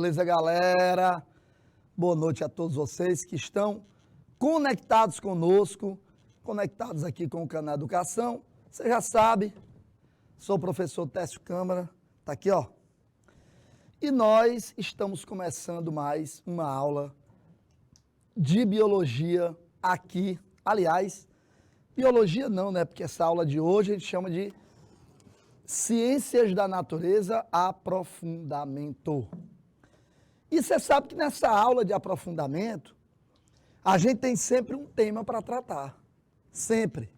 Beleza, galera? Boa noite a todos vocês que estão conectados conosco, conectados aqui com o canal Educação. Você já sabe, sou o professor Técio Câmara, tá aqui, ó. E nós estamos começando mais uma aula de biologia aqui. Aliás, biologia não, né? Porque essa aula de hoje a gente chama de Ciências da Natureza Aprofundamento. E você sabe que nessa aula de aprofundamento, a gente tem sempre um tema para tratar. Sempre.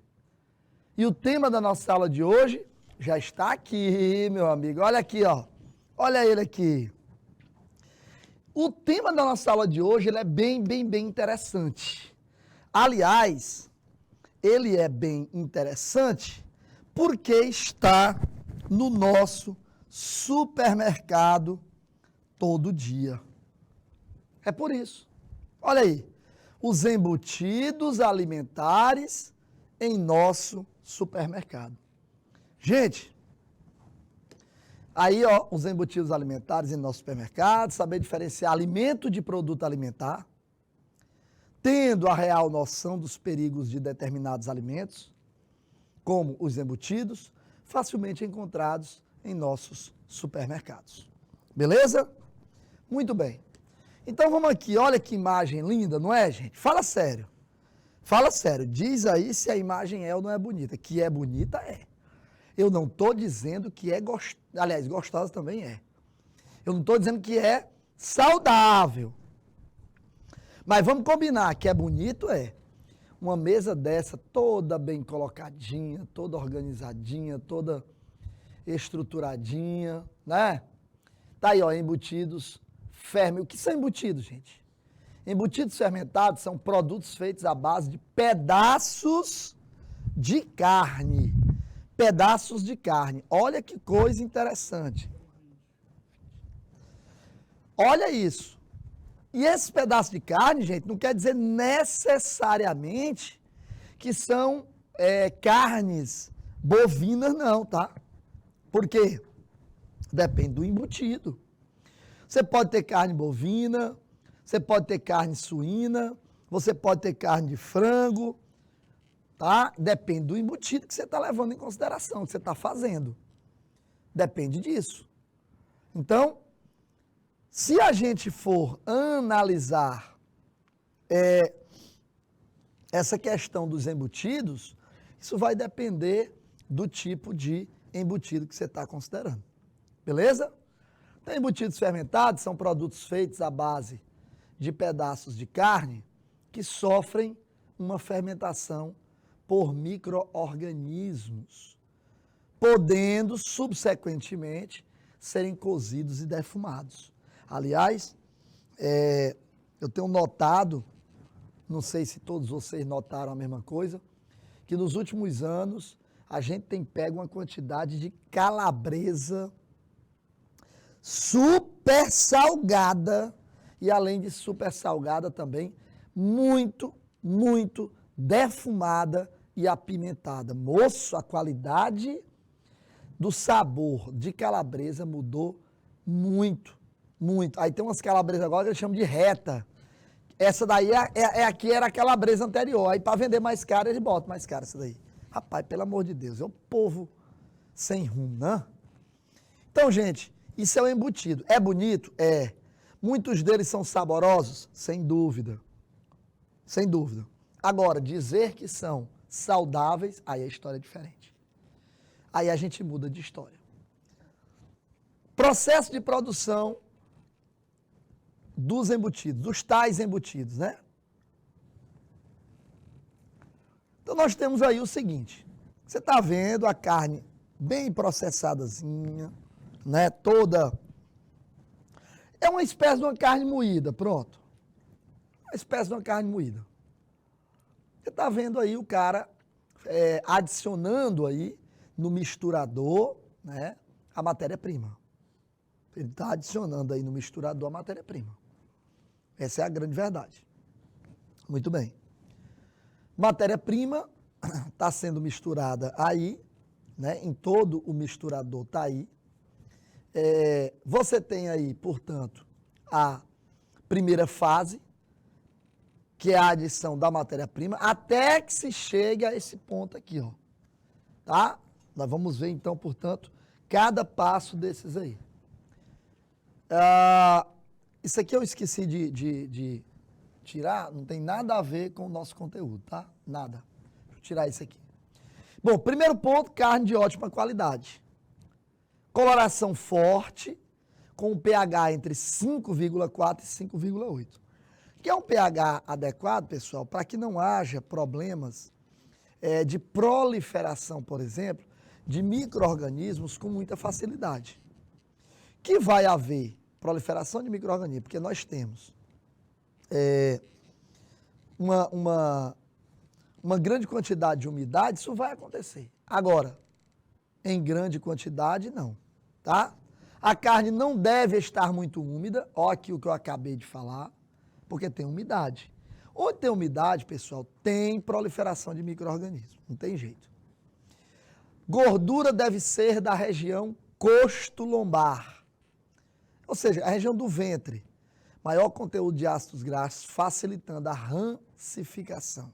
E o tema da nossa aula de hoje já está aqui, meu amigo. Olha aqui, ó. Olha ele aqui. O tema da nossa aula de hoje ele é bem interessante. Aliás, ele é bem interessante porque está no nosso supermercado todo dia. É por isso. Olha aí, os embutidos alimentares em nosso supermercado. Gente, aí ó, os embutidos alimentares em nosso supermercado, saber diferenciar alimento de produto alimentar, tendo a real noção dos perigos de determinados alimentos, como os embutidos, facilmente encontrados em nossos supermercados. Beleza? Muito bem. Então vamos aqui, olha que imagem linda, não é, gente? Fala sério. Fala sério, diz aí se a imagem é ou não é bonita. Que é bonita, é. Eu não estou dizendo que é gostosa, aliás, gostosa também é. Eu não estou dizendo que é saudável. Mas vamos combinar que é bonito, é. Uma mesa dessa, toda bem colocadinha, toda organizadinha, toda estruturadinha, né? Tá aí, ó, embutidos fermentados. O que são embutidos, gente? Embutidos fermentados são produtos feitos à base de pedaços de carne. Pedaços de carne. Olha que coisa interessante. Olha isso. E esses pedaços de carne, gente, não quer dizer necessariamente que são carnes bovinas, não, tá? Por quê? Depende do embutido. Você pode ter carne bovina, você pode ter carne suína, você pode ter carne de frango, tá? Depende do embutido que você está levando em consideração, que você está fazendo. Depende disso. Então, se a gente for analisar essa questão dos embutidos, isso vai depender do tipo de embutido que você está considerando. Beleza? Então, embutidos fermentados são produtos feitos à base de pedaços de carne que sofrem uma fermentação por micro-organismos, podendo, subsequentemente, serem cozidos e defumados. Aliás, eu tenho notado, não sei se todos vocês notaram a mesma coisa, que nos últimos anos a gente tem pego uma quantidade de calabresa super salgada e além de super salgada também, muito defumada e apimentada. Moço, a qualidade do sabor de calabresa mudou muito. Aí tem umas calabresas agora que eles chamam de reta. Essa daí aqui era a calabresa anterior. Aí para vender mais caro, eles botam mais caro essa daí. Rapaz, pelo amor de Deus, é o povo sem rumo, né? Então, gente, isso é o embutido. É bonito? É. Muitos deles são saborosos? Sem dúvida. Sem dúvida. Agora, dizer que são saudáveis, aí a história é diferente. Aí a gente muda de história. Processo de produção dos embutidos, dos tais embutidos, né? Então nós temos aí o seguinte, você está vendo a carne bem processadazinha, né? Toda, é uma espécie de uma carne moída, pronto. Uma espécie de uma carne moída. Você está vendo aí o cara adicionando aí no misturador, né? A matéria-prima. Ele está adicionando aí no misturador a matéria-prima. Essa é a grande verdade. Muito bem. Matéria-prima está sendo misturada aí, né? Em todo o misturador está aí. Você tem aí, portanto, a primeira fase, que é a adição da matéria-prima, até que se chegue a esse ponto aqui, ó. Tá? Nós vamos ver, então, portanto, cada passo desses aí. Isso aqui eu esqueci de tirar, não tem nada a ver com o nosso conteúdo, tá? Nada. Deixa eu tirar isso aqui. Bom, primeiro ponto, carne de ótima qualidade. Coloração forte, com um pH entre 5,4 e 5,8. Que é um pH adequado, pessoal, para que não haja problemas de proliferação, por exemplo, de micro-organismos com muita facilidade. Que vai haver proliferação de micro-organismos, porque nós temos uma grande quantidade de umidade, isso vai acontecer. Agora, em grande quantidade, não, tá? A carne não deve estar muito úmida, ó aqui o que eu acabei de falar, porque tem umidade. Onde tem umidade, pessoal, tem proliferação de micro-organismos, não tem jeito. Gordura deve ser da região costo-lombar, ou seja, a região do ventre. Maior conteúdo de ácidos graxos, facilitando a rancificação.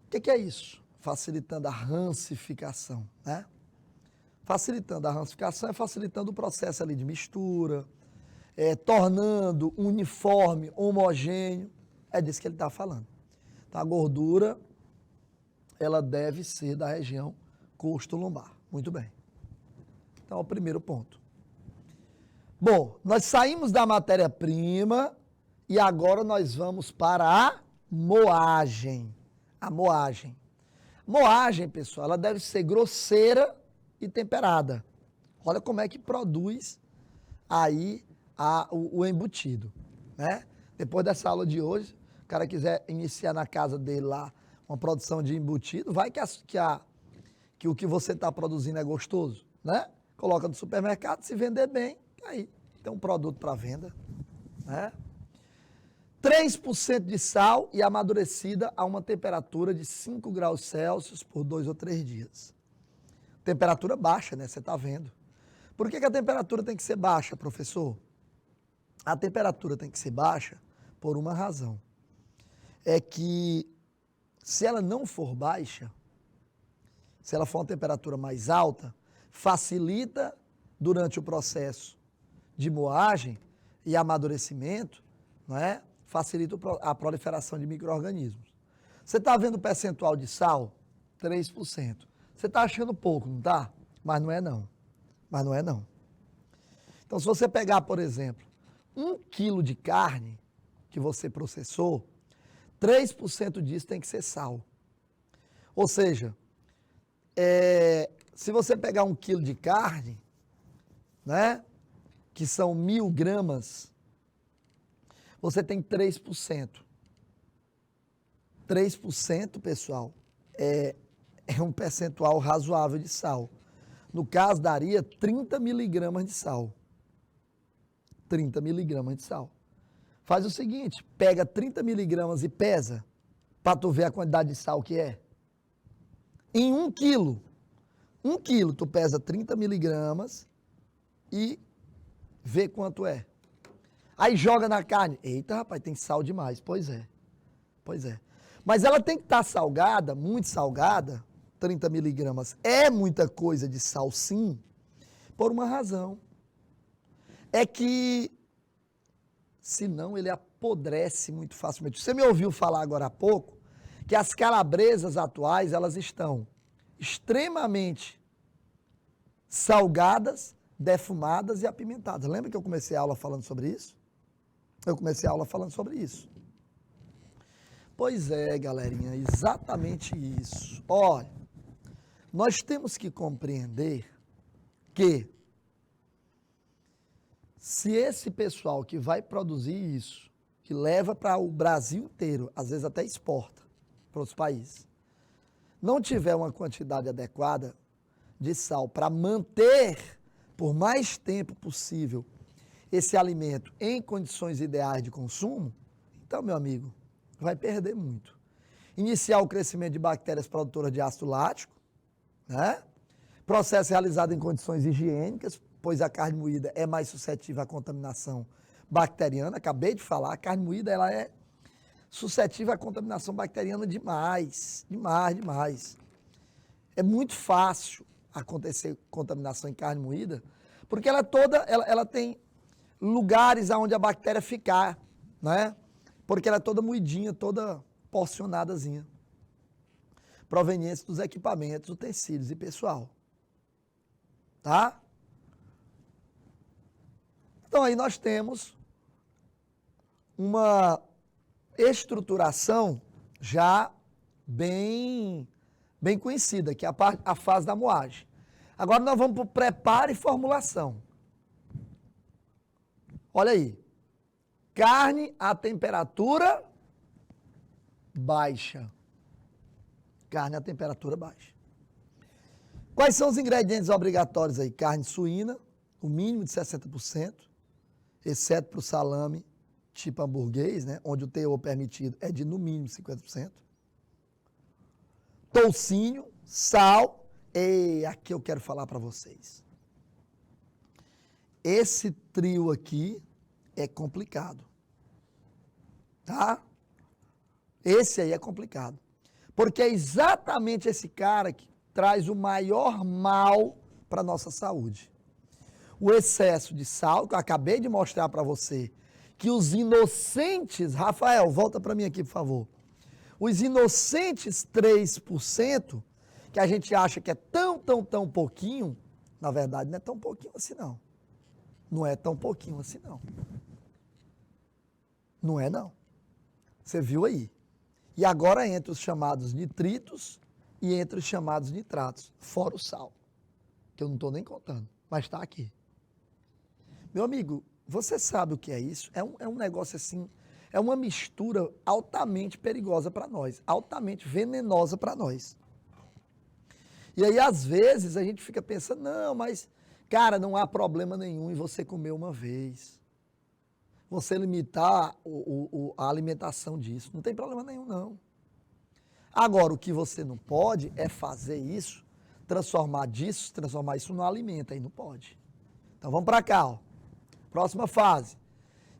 O que é isso? Facilitando a rancificação, né? Facilitando a rancificação é facilitando o processo ali de mistura, tornando uniforme, homogêneo. É disso que ele está falando. Então, a gordura, ela deve ser da região costo-lombar. Muito bem. Então, é o primeiro ponto. Bom, nós saímos da matéria-prima e agora nós vamos para a moagem. A moagem. Moagem, pessoal, ela deve ser grosseira e temperada. Olha como é que produz aí o embutido, né? Depois dessa aula de hoje, o cara quiser iniciar na casa dele lá uma produção de embutido, vai que o que você está produzindo é gostoso, né? Coloca no supermercado, se vender bem, aí tem um produto para venda, né? 3% de sal e amadurecida a uma temperatura de 5 graus Celsius por 2 ou 3 dias. Temperatura baixa, né? Você está vendo. Por que a temperatura tem que ser baixa, professor? A temperatura tem que ser baixa por uma razão. É que se ela não for baixa, se ela for uma temperatura mais alta, facilita durante o processo de moagem e amadurecimento, não é? Facilita a proliferação de micro-organismos. Você está vendo o percentual de sal? 3%. Você está achando pouco, não está? Mas não é não. Mas não é não. Então, se você pegar, por exemplo, 1 quilo de carne que você processou, 3% disso tem que ser sal. Ou seja, se você pegar 1 quilo de carne, né, que são 1.000 gramas, você tem 3%. 3%, pessoal, é um percentual razoável de sal. No caso, daria 30 miligramas de sal. 30 miligramas de sal. Faz o seguinte, pega 30 miligramas e pesa, para tu ver a quantidade de sal que é. Em 1 quilo, 1 quilo, tu pesa 30 miligramas e vê quanto é. Aí joga na carne. Eita, rapaz, tem sal demais. Pois é. Pois é. Mas ela tem que estar salgada, muito salgada, 30 miligramas. É muita coisa de sal, sim, por uma razão. É que, senão, ele apodrece muito facilmente. Você me ouviu falar agora há pouco que as calabresas atuais, elas estão extremamente salgadas, defumadas e apimentadas. Lembra que eu comecei a aula falando sobre isso? Eu comecei a aula falando sobre isso. Pois é, galerinha, exatamente isso. Olha, nós temos que compreender que se esse pessoal que vai produzir isso, que leva para o Brasil inteiro, às vezes até exporta para outros países, não tiver uma quantidade adequada de sal para manter por mais tempo possível esse alimento em condições ideais de consumo, então, meu amigo, vai perder muito. Iniciar o crescimento de bactérias produtoras de ácido lático, né? Processo realizado em condições higiênicas, pois a carne moída é mais suscetível à contaminação bacteriana, acabei de falar, a carne moída ela é suscetível à contaminação bacteriana demais, demais, demais. É muito fácil acontecer contaminação em carne moída, porque ela tem lugares onde a bactéria ficar, né? Porque ela é toda moidinha, toda porcionadazinha, proveniente dos equipamentos, utensílios e pessoal. Tá? Então aí nós temos uma estruturação já bem conhecida, que é a fase da moagem. Agora nós vamos para o preparo e formulação. Olha aí. Carne a temperatura baixa. Carne a temperatura baixa. Quais são os ingredientes obrigatórios aí? Carne suína, o mínimo de 60%, exceto para o salame tipo hamburguês, né? Onde o teor permitido é de no mínimo 50%. Toucinho, sal. E aqui eu quero falar para vocês. Esse trio aqui é complicado. Tá? Esse aí é complicado. Porque é exatamente esse cara que traz o maior mal para a nossa saúde. O excesso de sal, que eu acabei de mostrar para você, que os inocentes, Rafael, volta para mim aqui, por favor. Os inocentes 3%, que a gente acha que é tão pouquinho, na verdade não é tão pouquinho assim não. Não é tão pouquinho assim não. Não é não. Você viu aí. E agora entre os chamados nitritos e entre os chamados nitratos, fora o sal, que eu não estou nem contando, mas está aqui. Meu amigo, você sabe o que é isso? É um negócio assim, é uma mistura altamente perigosa para nós, altamente venenosa para nós. E aí, às vezes, a gente fica pensando, não, mas, cara, não há problema nenhum em você comer uma vez. Você limitar a alimentação disso, não tem problema nenhum, não. Agora, o que você não pode é fazer isso, transformar isso no alimento, aí não pode. Então, vamos para cá, ó. Próxima fase.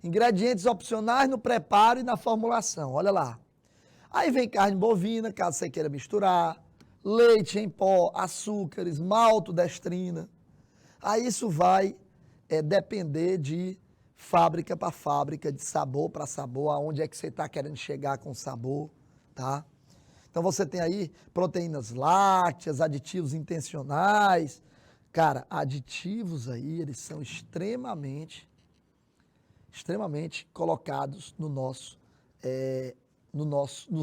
Ingredientes opcionais no preparo e na formulação, olha lá. Aí vem carne bovina, caso você queira misturar, leite em pó, açúcares, maltodestrina. Aí isso vai depender de fábrica para fábrica, de sabor para sabor, aonde é que você está querendo chegar com o sabor, tá? Então você tem aí proteínas lácteas, aditivos intencionais. Cara, aditivos aí, eles são extremamente colocados nos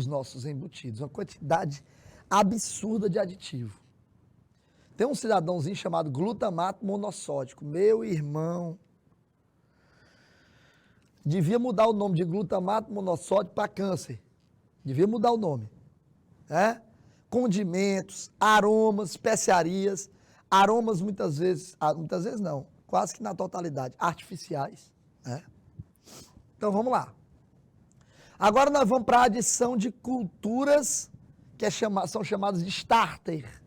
nossos embutidos. Uma quantidade absurda de aditivo. Tem um cidadãozinho chamado glutamato monossódico. Meu irmão, devia mudar o nome de glutamato monossódico para câncer. Devia mudar o nome. Né? Condimentos, aromas, especiarias, aromas muitas vezes não, quase que na totalidade, artificiais. Né? Então vamos lá. Agora nós vamos para a adição de culturas que são chamadas de starter.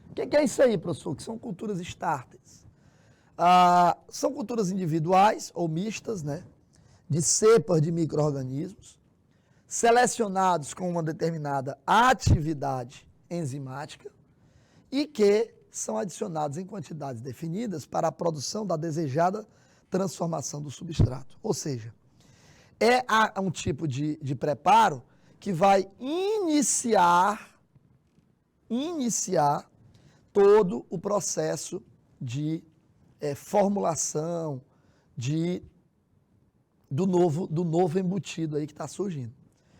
O que é isso aí, professor? Que são culturas starters? São culturas individuais ou mistas, né? De cepas de micro-organismos, selecionados com uma determinada atividade enzimática e que são adicionados em quantidades definidas para a produção da desejada transformação do substrato. Ou seja, é um tipo de preparo que vai iniciar todo o processo de formulação do novo embutido aí que está surgindo.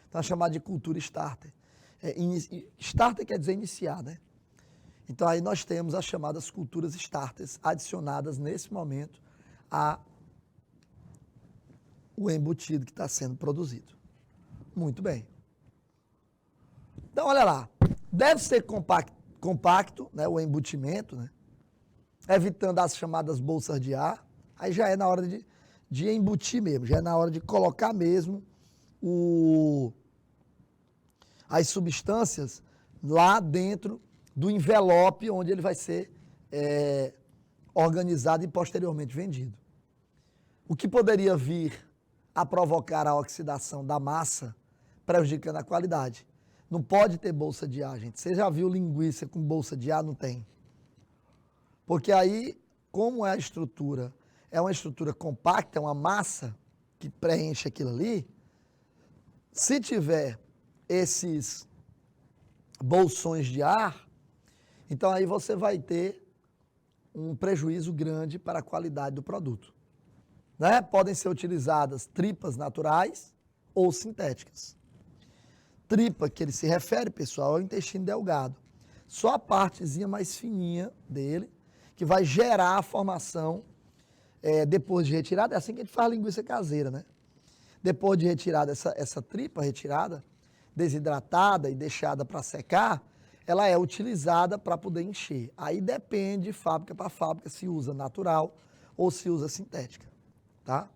Então é chamado de cultura starter. Starter quer dizer iniciar, né? Então aí nós temos as chamadas culturas starters adicionadas nesse momento o embutido que está sendo produzido. Muito bem. Então olha lá, deve ser compacto, né, o embutimento, né? Evitando as chamadas bolsas de ar. Aí já é na hora de embutir mesmo, já é na hora de colocar mesmo as substâncias lá dentro do envelope onde ele vai ser organizado e posteriormente vendido. o que poderia vir a provocar a oxidação da massa, prejudicando a qualidade. Não pode ter bolsa de ar, gente. Você já viu linguiça com bolsa de ar? Não tem. Porque aí, como é a estrutura? É uma estrutura compacta, é uma massa que preenche aquilo ali. Se tiver esses bolsões de ar, então aí você vai ter um prejuízo grande para a qualidade do produto. Né? Podem ser utilizadas tripas naturais ou sintéticas. Tripa que ele se refere, pessoal, é o intestino delgado. Só a partezinha mais fininha dele, que vai gerar a formação depois de retirada. É assim que a gente faz linguiça caseira, né? Depois de retirada, essa tripa retirada, desidratada e deixada para secar, ela é utilizada para poder encher. Aí depende de fábrica para fábrica se usa natural ou se usa sintética, tá?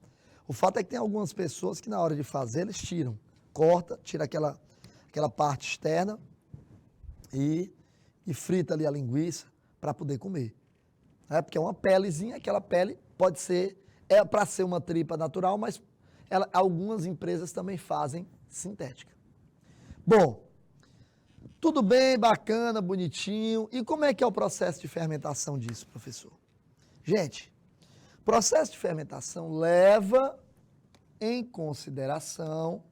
O fato é que tem algumas pessoas que na hora de fazer, eles tiram, corta, tira aquela parte externa e frita ali a linguiça para poder comer. Porque é uma pelezinha, aquela pele pode ser, para ser uma tripa natural, mas algumas empresas também fazem sintética. Bom, tudo bem, bacana, bonitinho. E como é que é o processo de fermentação disso, professor? Gente, o processo de fermentação leva em consideração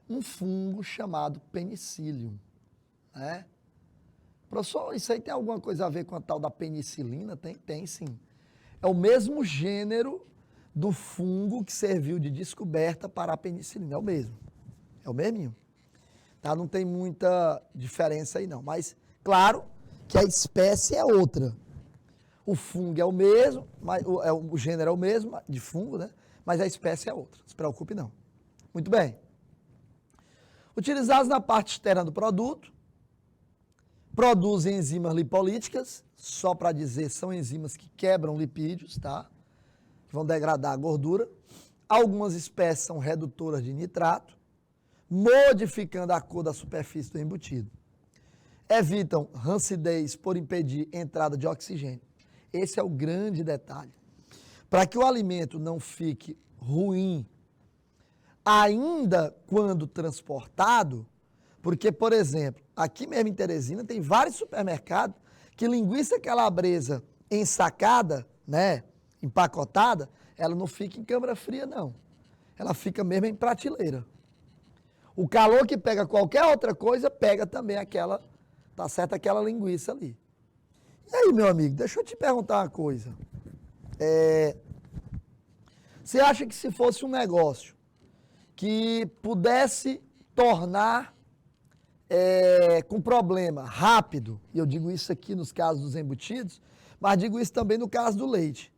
um fungo chamado penicillium, né? Professor, isso aí tem alguma coisa a ver com a tal da penicilina? Tem sim. É o mesmo gênero do fungo que serviu de descoberta para a penicilina. É o mesmo. É o mesminho. Tá? Não tem muita diferença aí não. Mas, claro, que a espécie é outra. O fungo é o mesmo, o gênero é o mesmo, de fungo, né? Mas a espécie é outra. Não se preocupe não. Muito bem. Utilizados na parte externa do produto, produzem enzimas lipolíticas, só para dizer, são enzimas que quebram lipídios, tá? Que vão degradar a gordura. Algumas espécies são redutoras de nitrato, modificando a cor da superfície do embutido. Evitam rancidez por impedir entrada de oxigênio. Esse é o grande detalhe. Para que o alimento não fique ruim, ainda quando transportado, porque, por exemplo, aqui mesmo em Teresina tem vários supermercados que linguiça calabresa ensacada, né, empacotada, ela não fica em câmara fria, não. Ela fica mesmo em prateleira. O calor que pega qualquer outra coisa, pega também aquela, tá certo, aquela linguiça ali. E aí, meu amigo, deixa eu te perguntar uma coisa. Você acha que se fosse um negócio que pudesse tornar com problema rápido, e eu digo isso aqui nos casos dos embutidos, mas digo isso também no caso do leite.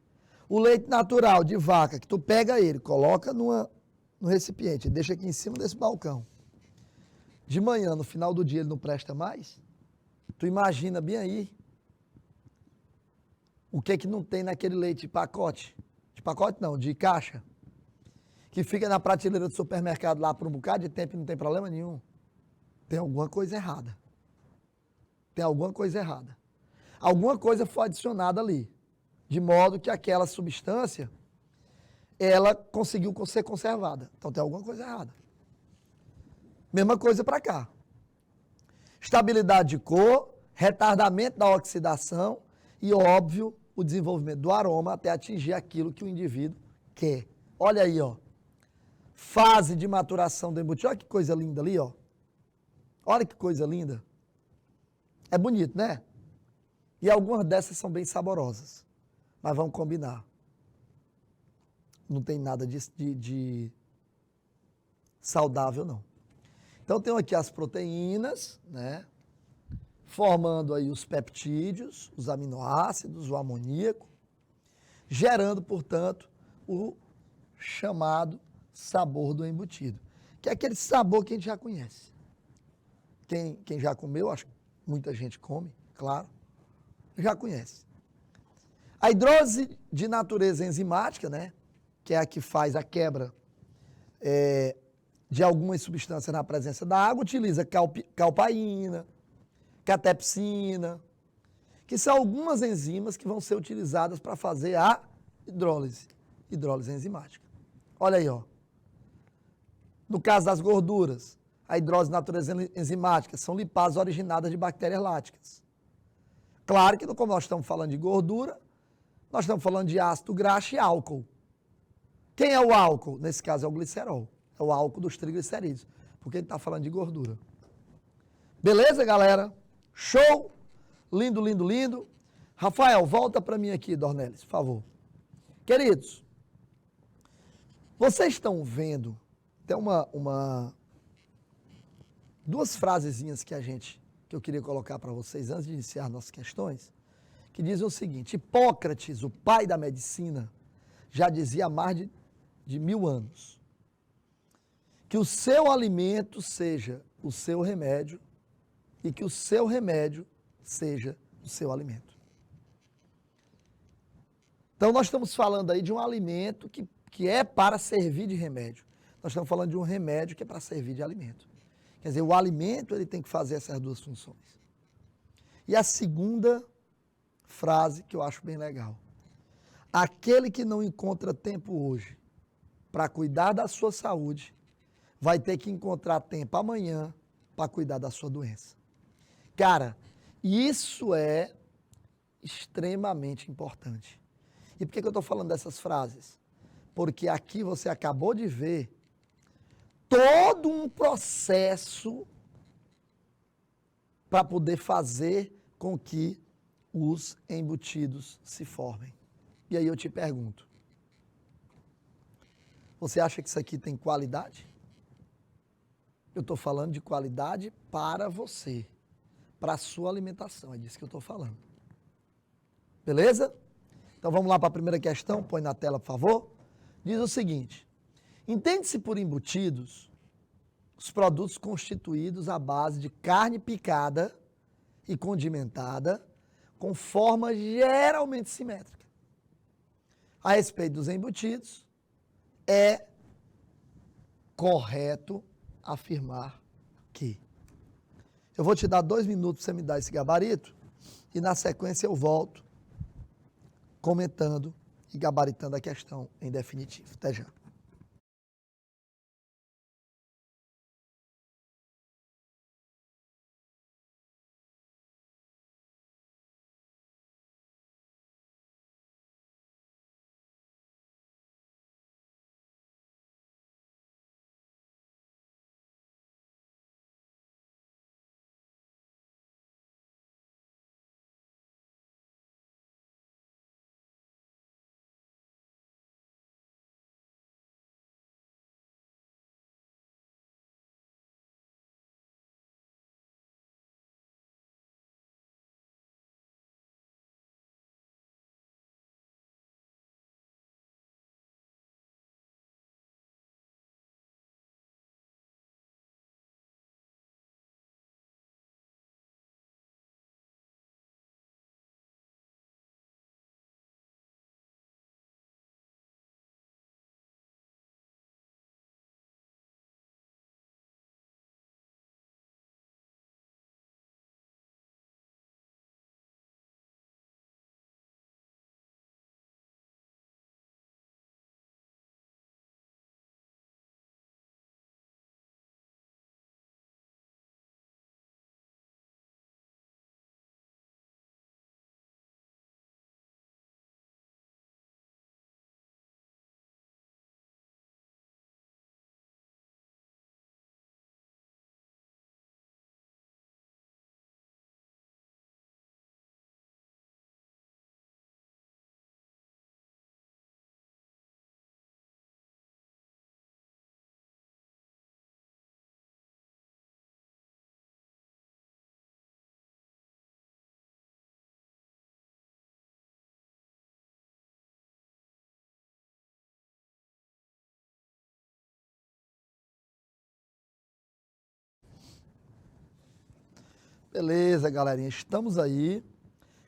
O leite natural de vaca, que tu pega ele, coloca no recipiente, deixa aqui em cima desse balcão. De manhã, no final do dia, ele não presta mais? Tu imagina bem aí o que não tem naquele leite de pacote. De pacote não, de caixa. Que fica na prateleira do supermercado lá por um bocado de tempo e não tem problema nenhum. Tem alguma coisa errada. Tem alguma coisa errada. Alguma coisa foi adicionada ali. De modo que aquela substância, ela conseguiu ser conservada. Então tem alguma coisa errada. Mesma coisa para cá. Estabilidade de cor, retardamento da oxidação e, óbvio, o desenvolvimento do aroma até atingir aquilo que o indivíduo quer. Olha aí, ó. Fase de maturação do embutido. Olha que coisa linda ali, ó. Olha que coisa linda. É bonito, né? E algumas dessas são bem saborosas. Mas vamos combinar. Não tem nada de saudável, não. Então, tenho aqui as proteínas, né? Formando aí os peptídeos, os aminoácidos, o amoníaco, gerando, portanto, o chamado sabor do embutido, que é aquele sabor que a gente já conhece. Quem já comeu, acho que muita gente come, claro, já conhece. A hidrólise de natureza enzimática, né, que é a que faz a quebra de algumas substâncias na presença da água, utiliza calpaína, catepsina, que são algumas enzimas que vão ser utilizadas para fazer a hidrólise. hidrólise enzimática. Olha aí, ó. No caso das gorduras, a hidrólise de natureza enzimática são lipases originadas de bactérias láticas. Claro que como nós estamos falando de gordura, nós estamos falando de ácido graxo e álcool. Quem é o álcool? Nesse caso é o glicerol. É o álcool dos triglicerídeos, porque ele está falando de gordura. Beleza, galera? Show! Lindo, lindo, lindo. Rafael, volta para mim aqui, Dornelis, por favor. Queridos, vocês estão vendo, tem duas frasezinhas que eu queria colocar para vocês antes de iniciar nossas questões, que dizem o seguinte: Hipócrates, o pai da medicina, já dizia há mais de 1000 anos, que o seu alimento seja o seu remédio e que o seu remédio seja o seu alimento. Então, nós estamos falando aí de um alimento que é para servir de remédio. Nós estamos falando de um remédio que é para servir de alimento. Quer dizer, o alimento ele tem que fazer essas duas funções. E a segunda frase que eu acho bem legal. Aquele que não encontra tempo hoje para cuidar da sua saúde, vai ter que encontrar tempo amanhã para cuidar da sua doença. Cara, isso é extremamente importante. E por que eu estou falando dessas frases? Porque aqui você acabou de ver todo um processo para poder fazer com que os embutidos se formem. E aí eu te pergunto, você acha que isso aqui tem qualidade? Eu estou falando de qualidade para você, para a sua alimentação, é disso que eu estou falando. Beleza? Então vamos lá para a primeira questão, põe na tela, por favor. Diz o seguinte: entende-se por embutidos os produtos constituídos à base de carne picada e condimentada com forma geralmente simétrica. A respeito dos embutidos, é correto afirmar que. Eu vou te dar 2 minutos para você me dar esse gabarito e na sequência eu volto comentando e gabaritando a questão em definitivo. Até já. Beleza, galerinha, estamos aí.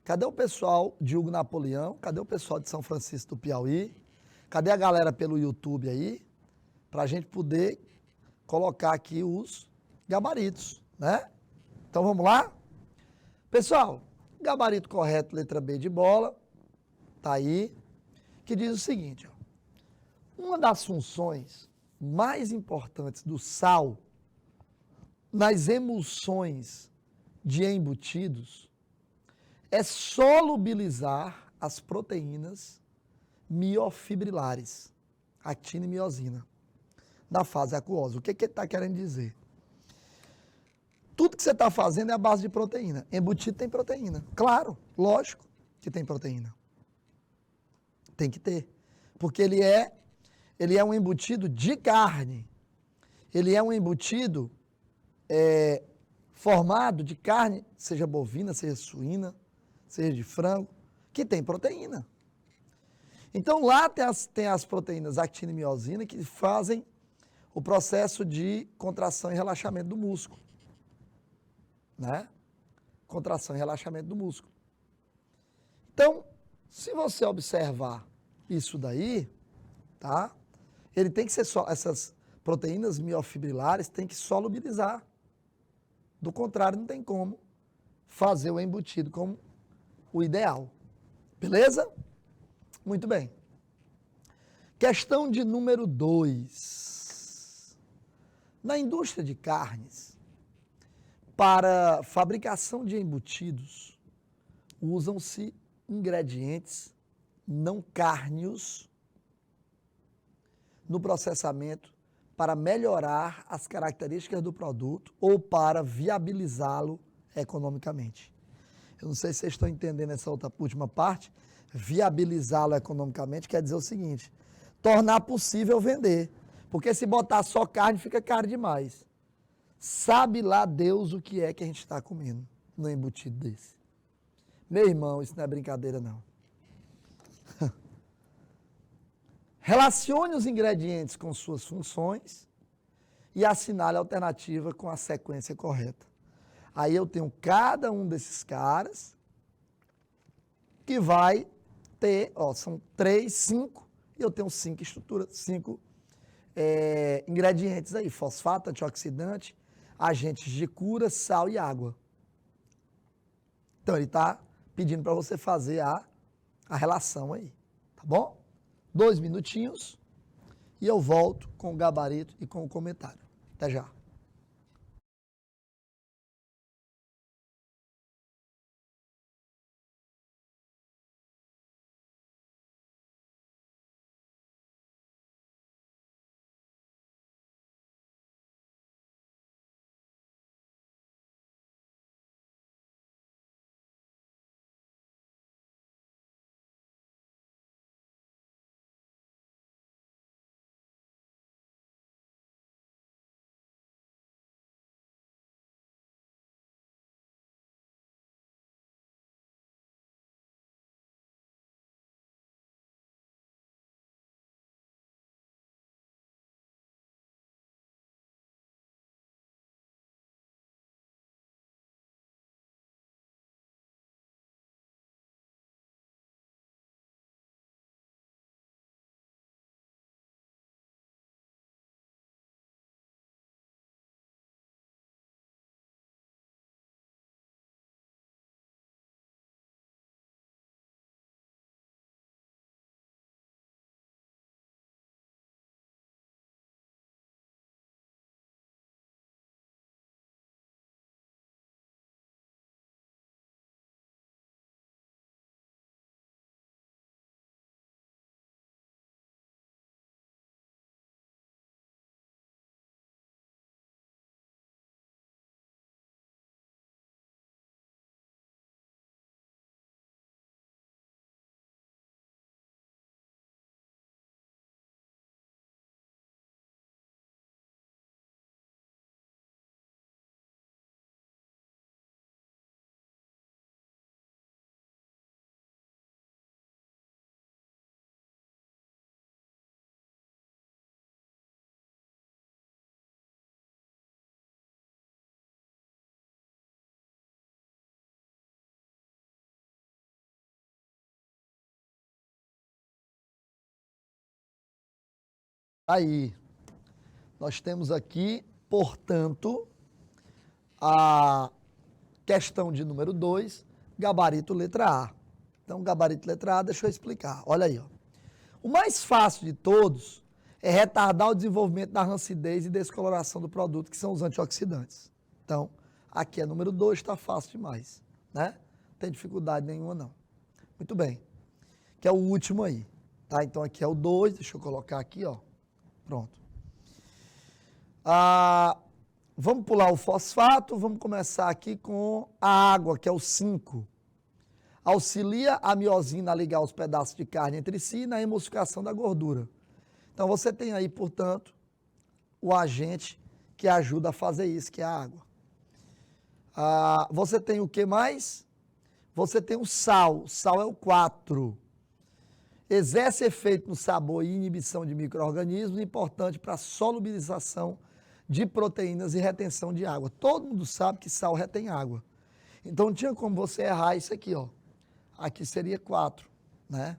Cadê o pessoal de Hugo Napoleão? Cadê o pessoal de São Francisco do Piauí? Cadê a galera pelo YouTube aí? Para a gente poder colocar aqui os gabaritos, né? Então vamos lá? Pessoal, gabarito correto, letra B de bola, tá aí, que diz o seguinte, ó. Uma das funções mais importantes do sal nas emulsões de embutidos é solubilizar as proteínas miofibrilares, actina e miosina, na fase aquosa. O que ele está querendo dizer? Tudo que você está fazendo é a base de proteína. Embutido tem proteína. Claro, lógico que tem proteína. Tem que ter. Porque ele é um embutido de carne. Ele é um embutido formado de carne, seja bovina, seja suína, seja de frango, que tem proteína. Então lá tem as proteínas actina e miosina que fazem o processo de contração e relaxamento do músculo. Né? Contração e relaxamento do músculo. Então, se você observar isso daí, tá? Ele tem que ser essas proteínas miofibrilares tem que solubilizar. Do contrário, não tem como fazer o embutido como o ideal. Beleza? Muito bem. Questão de número 2. Na indústria de carnes, para fabricação de embutidos, usam-se ingredientes não cárneos no processamento para melhorar as características do produto ou para viabilizá-lo economicamente. Eu não sei se vocês estão entendendo essa última parte. Viabilizá-lo economicamente quer dizer o seguinte: tornar possível vender. Porque se botar só carne, fica caro demais. Sabe lá Deus o que é que a gente está comendo no embutido desse. Meu irmão, isso não é brincadeira, não. Relacione os ingredientes com suas funções e assinale a alternativa com a sequência correta. Aí eu tenho cada um desses caras que vai ter, são 3, 5, e eu tenho 5 estruturas, 5 ingredientes aí: fosfato, antioxidante, agentes de cura, sal e água. Então ele está pedindo para você fazer a relação aí, tá bom? 2 minutinhos e eu volto com o gabarito e com o comentário. Até já. Aí, nós temos aqui, portanto, a questão de número 2, gabarito letra A. Então, gabarito letra A, deixa eu explicar. Olha aí, ó. O mais fácil de todos é retardar o desenvolvimento da rancidez e descoloração do produto, que são os antioxidantes. Então, aqui é número 2, está fácil demais, né? Não tem dificuldade nenhuma, não. Muito bem. Que é o último aí, tá? Então, aqui é o 2, deixa eu colocar aqui, ó. Pronto. Vamos pular o fosfato, vamos começar aqui com a água, que é o 5. Auxilia a miosina a ligar os pedaços de carne entre si na emulsificação da gordura. Então, você tem aí, portanto, o agente que ajuda a fazer isso, que é a água. Você tem o que mais? Você tem o sal. O sal é o 4. Exerce efeito no sabor e inibição de micro-organismos, importante para a solubilização de proteínas e retenção de água. Todo mundo sabe que sal retém água. Então, não tinha como você errar isso aqui, ó. Aqui seria 4, né?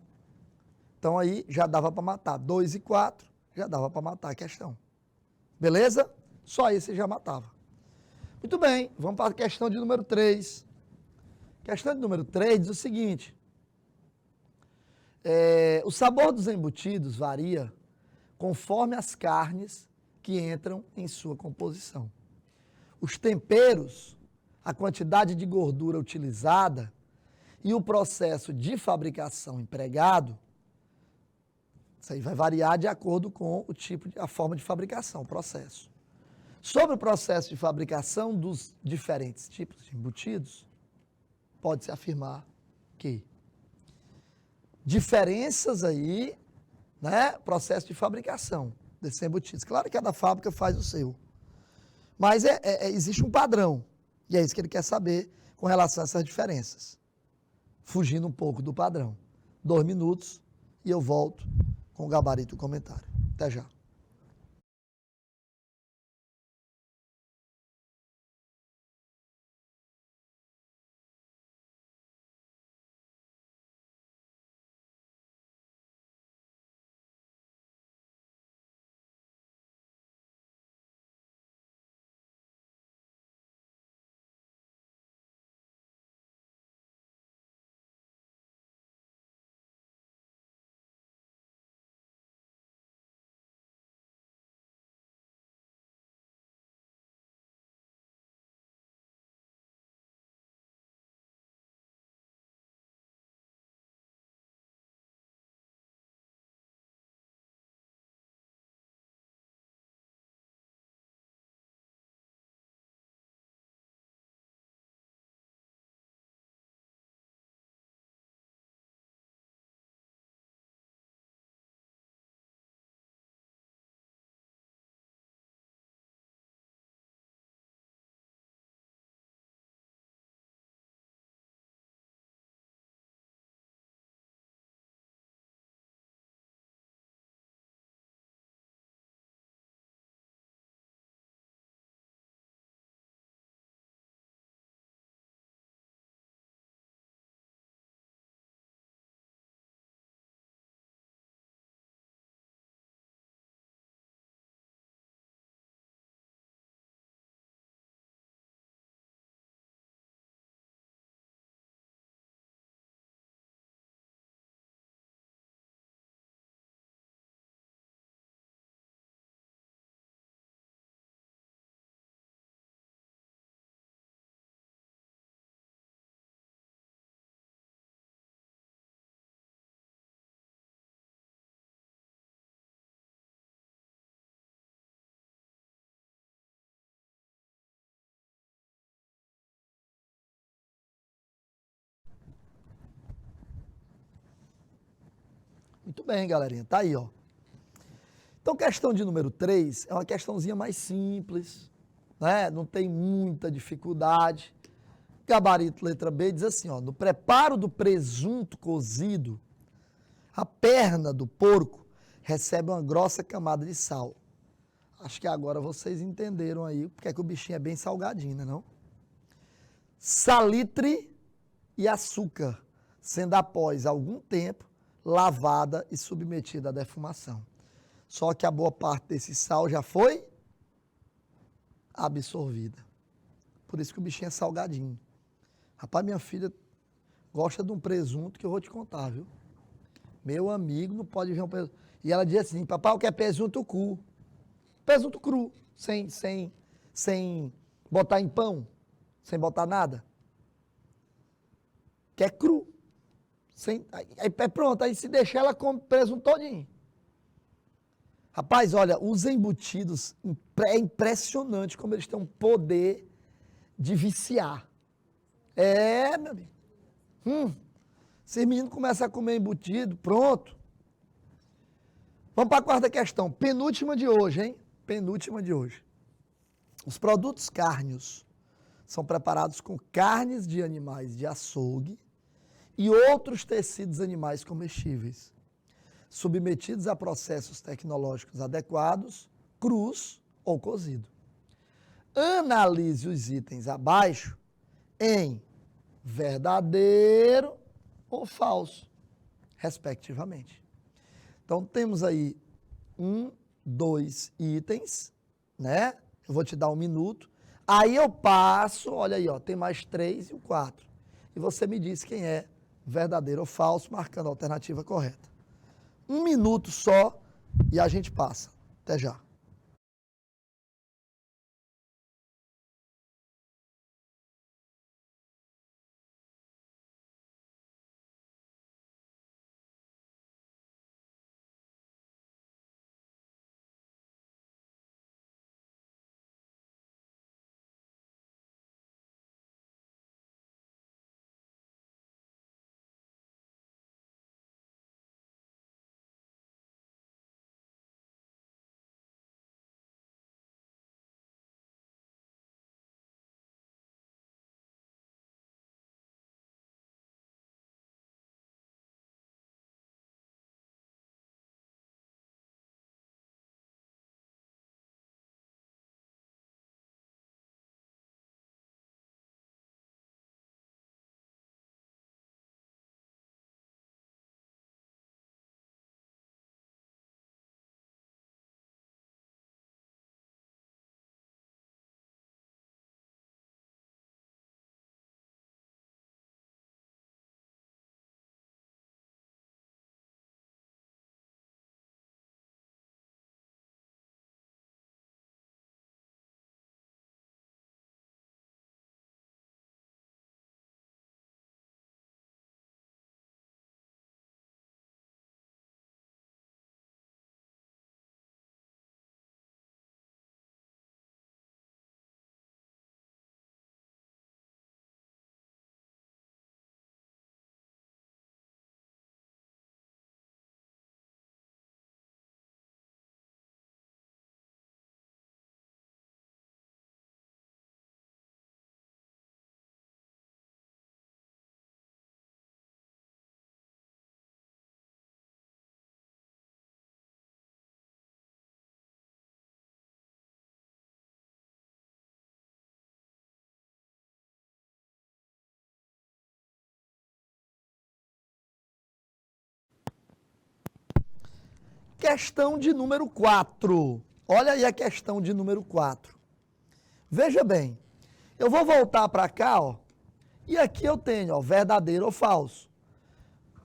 Então, aí já dava para matar. 2 e 4, já dava para matar a questão. Beleza? Só aí você já matava. Muito bem, vamos para a questão de número 3. Questão de número 3 diz o seguinte. O sabor dos embutidos varia conforme as carnes que entram em sua composição. Os temperos, a quantidade de gordura utilizada e o processo de fabricação empregado, isso aí vai variar de acordo com o tipo, a forma de fabricação, o processo. Sobre o processo de fabricação dos diferentes tipos de embutidos, pode-se afirmar que diferenças aí, né, processo de fabricação desses embutidos. Claro que cada fábrica faz o seu, mas existe um padrão, e é isso que ele quer saber com relação a essas diferenças. Fugindo um pouco do padrão. 2 minutos e eu volto com o gabarito e o comentário. Até já. Muito bem, galerinha. Tá aí, ó. Então, questão de número 3 é uma questãozinha mais simples, né? Não tem muita dificuldade. Gabarito letra B diz assim, ó, no preparo do presunto cozido, a perna do porco recebe uma grossa camada de sal. Acho que agora vocês entenderam aí porque é que o bichinho é bem salgadinho, né, não? Salitre e açúcar, sendo após algum tempo lavada e submetida à defumação. Só que a boa parte desse sal já foi absorvida. Por isso que o bichinho é salgadinho. Rapaz, minha filha gosta de um presunto que eu vou te contar, viu? Meu amigo, não pode ver um presunto. E ela dizia assim, papai, eu quero presunto cru. Presunto cru, sem botar em pão, sem botar nada. Quer cru. Aí pronto, aí se deixar ela come presunto todinho. Rapaz, olha, os embutidos, é impressionante como eles têm um poder de viciar. É, meu amigo. Se menino começa a comer embutido, pronto. Vamos para a quarta questão, penúltima de hoje, hein? Penúltima de hoje. Os produtos cárneos são preparados com carnes de animais de açougue e outros tecidos animais comestíveis, submetidos a processos tecnológicos adequados, crus ou cozido. Analise os itens abaixo em verdadeiro ou falso, respectivamente. Então, temos aí 2 itens, né? Eu vou te dar 1 minuto. Aí eu passo, olha aí, ó, tem mais 3 e o 4. E você me diz quem é verdadeiro ou falso, marcando a alternativa correta. 1 minuto só e a gente passa. Até já. Questão de número 4. Olha aí a questão de número 4. Veja bem, eu vou voltar para cá, ó, e aqui eu tenho, ó, verdadeiro ou falso.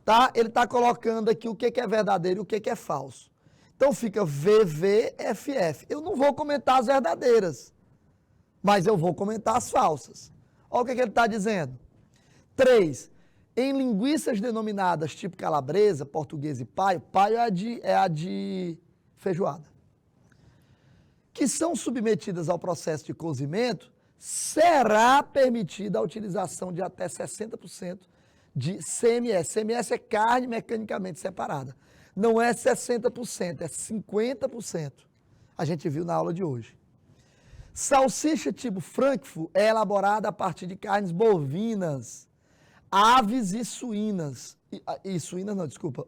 Tá? Ele está colocando aqui o que é verdadeiro e o que é falso. Então fica VVFF. Eu não vou comentar as verdadeiras, mas eu vou comentar as falsas. Olha o que ele está dizendo. 3. Em linguiças denominadas tipo calabresa, português e paio, paio é a de feijoada, que são submetidas ao processo de cozimento, será permitida a utilização de até 60% de CMS. CMS é carne mecanicamente separada. Não é 60%, é 50%. A gente viu na aula de hoje. Salsicha tipo Frankfurt é elaborada a partir de carnes bovinas, aves e suínas,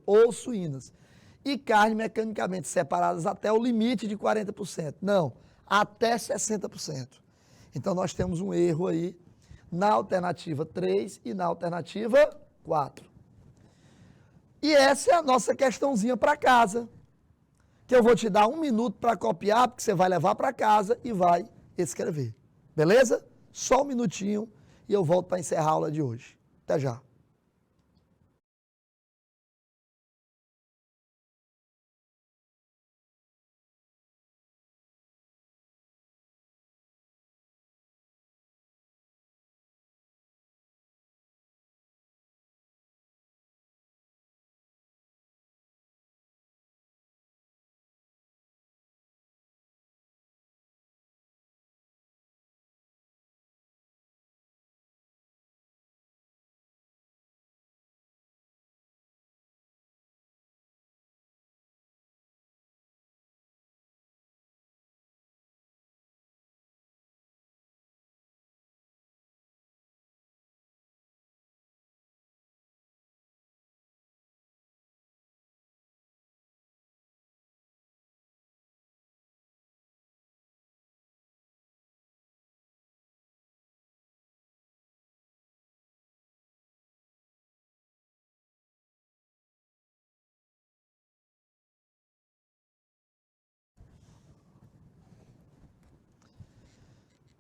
ou suínas, e carne mecanicamente separadas até o limite de 40%. Não, até 60%. Então, nós temos um erro aí na alternativa 3 e na alternativa 4. E essa é a nossa questãozinha para casa, que eu vou te dar 1 minuto para copiar, porque você vai levar para casa e vai escrever. Beleza? Só 1 minutinho e eu volto para encerrar a aula de hoje. Até já.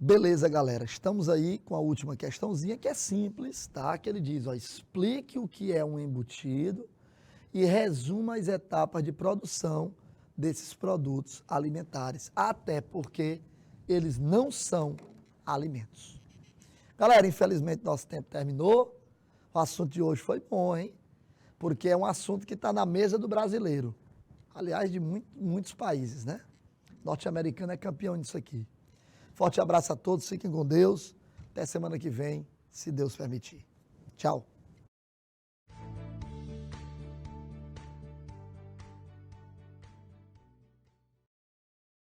Beleza, galera. Estamos aí com a última questãozinha, que é simples, tá? Que ele diz, ó, explique o que é um embutido e resuma as etapas de produção desses produtos alimentares, até porque eles não são alimentos. Galera, infelizmente nosso tempo terminou. O assunto de hoje foi bom, hein? Porque é um assunto que está na mesa do brasileiro. Aliás, de muitos países, né? Norte-americano é campeão disso aqui. Forte abraço a todos, fiquem com Deus. Até semana que vem, se Deus permitir. Tchau.